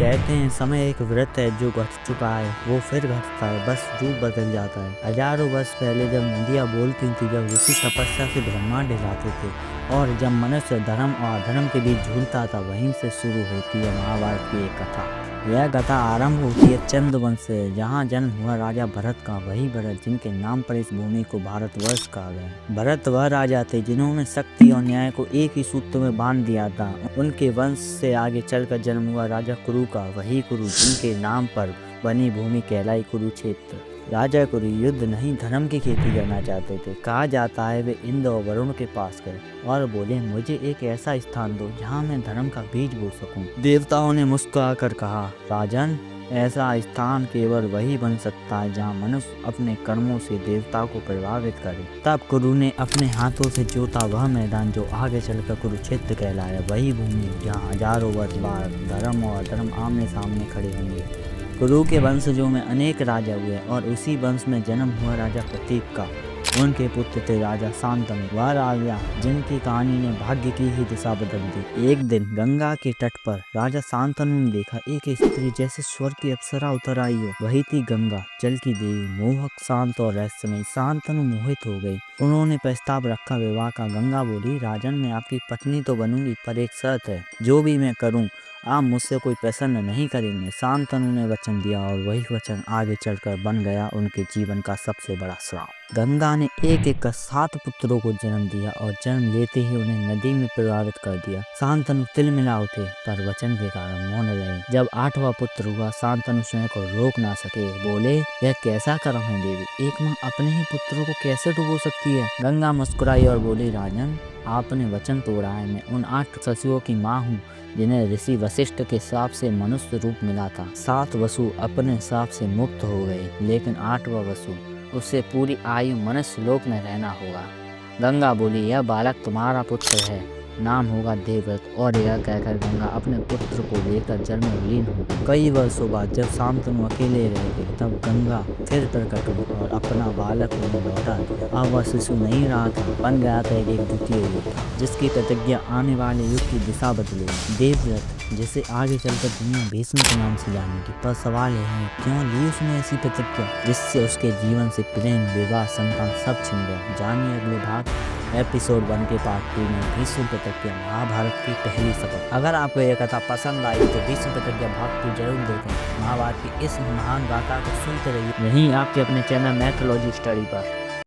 कहते हैं समय एक व्रत है जो घट चुका है वो फिर घटता है, बस रूप बदल जाता है। हजारों वर्ष पहले जब नदियाँ बोलती थी, जब ऋषि तपस्या से ब्रह्मांड हिलाते थे और जब मनुष्य धर्म और अधर्म के बीच झूलता था, वहीं से शुरू होती है महाभारत की एक कथा। यह कथा आरंभ होती है चंद्रवंश से, जहाँ जन्म हुआ राजा भरत का। वही भरत जिनके नाम पर इस भूमि को भारतवर्ष कहा गया। भरत वह राजा थे जिन्होंने शक्ति और न्याय को एक ही सूत्र में बांध दिया था। उनके वंश से आगे चलकर जन्म हुआ राजा कुरु का। वही कुरु जिनके नाम पर बनी भूमि कहलाई कुरुक्षेत्र। राजा कुरु युद्ध नहीं धर्म की खेती करना चाहते थे। कहा जाता है वे इंद्र और वरुण के पास गए और बोले, मुझे एक ऐसा स्थान दो जहाँ मैं धर्म का बीज बो सकूं। देवताओं ने मुस्कुराकर कहा, राजन, ऐसा स्थान केवल वही बन सकता है जहाँ मनुष्य अपने कर्मों से देवता को प्रभावित करे। तब कुरु ने अपने हाथों से जोता वह मैदान जो आगे चलकर कुरुक्षेत्र कहलाया। वही भूमि जहाँ हजारों वर्ष बाद धर्म और अधर्म आमने सामने खड़े होंगे। कुरु के वंशजों में अनेक राजा हुए और उसी वंश में जन्म हुआ राजा प्रतीक का। उनके पुत्र थे राजा शांतनु, वह राजा जिनकी कहानी ने भाग्य की ही दिशा बदल दी। एक दिन गंगा के तट पर राजा शांतनु ने देखा एक स्त्री जैसे स्वर्ग की अप्सरा उतर आई हो। वही थी गंगा, जल की देवी, मोहक, शांत और रहस्यमयी। शांतनु मोहित हो गई। उन्होंने प्रस्ताव रखा विवाह का। गंगा बोली, राजन, मैं आपकी पत्नी तो बनूंगी, पर एक शर्त है, जो भी मैं करूं आप मुझसे कोई प्रसन्न नहीं करेंगे। शांतनु ने वचन दिया और वही वचन आगे चलकर बन गया उनके जीवन का सबसे बड़ा श्राप। गंगा ने एक एक कर 7 पुत्रों को जन्म दिया और जन्म लेते ही उन्हें नदी में प्रवाहित कर दिया। शांतनु तिलमिला उठे पर वचन के कारण मौन रहे। जब 8वां पुत्र हुआ, शांतनु स्वयं को रोक ना सके। बोले, यह कैसा कर्म है देवी, एक माँ अपने ही पुत्रों को कैसे डुबो सकती है। गंगा मुस्कुराई और बोली, राजन, आपने वचन तोड़ा है। मैं उन 8 शिशुओं की माँ हूँ जिन्हें ऋषि वशिष्ठ के श्राप से मनुष्य रूप मिला था। 7 वसु अपने श्राप से मुक्त हो गए, लेकिन 8वां वसु, उसे पूरी आयु मनुष्य लोक में रहना होगा। गंगा बोली, यह बालक तुम्हारा पुत्र है, नाम होगा देवव्रत। और यह कहकर गंगा अपने पुत्र को लेकर जल में विलीन हो गई। कई वर्षों बाद जब शांतनु अकेले रह गए, तब गंगा फिर प्रकट हुई और अपना बालक उन्हें लौटा दिया। अब वह शिशु नहीं रहा था, बन गया था एक द्वितीय युग, जिसकी प्रतिज्ञा आने वाले युग की दिशा बदलेगी। देवव्रत, जिसे आगे चलकर दुनिया भीष्म के नाम से जानेगी। पर सवाल यह है, क्यों ली उसने ऐसी प्रतिज्ञा जिससे उसके जीवन से प्रेम, विवाह, संतान सब छिन गया। जानिए अगले भाग एपिसोड 1 के पार्ट 2 में भीष्म प्रतिज्ञा, महाभारत की पहली शपथ। अगर आपको यह कथा पसंद आई तो भीष्म प्रतिज्ञा भाग 2 जरूर देखें। महाभारत की इस महान गाथा को सुनते रहिए यहीं आपके अपने चैनल मैथोलॉजी स्टडी पर।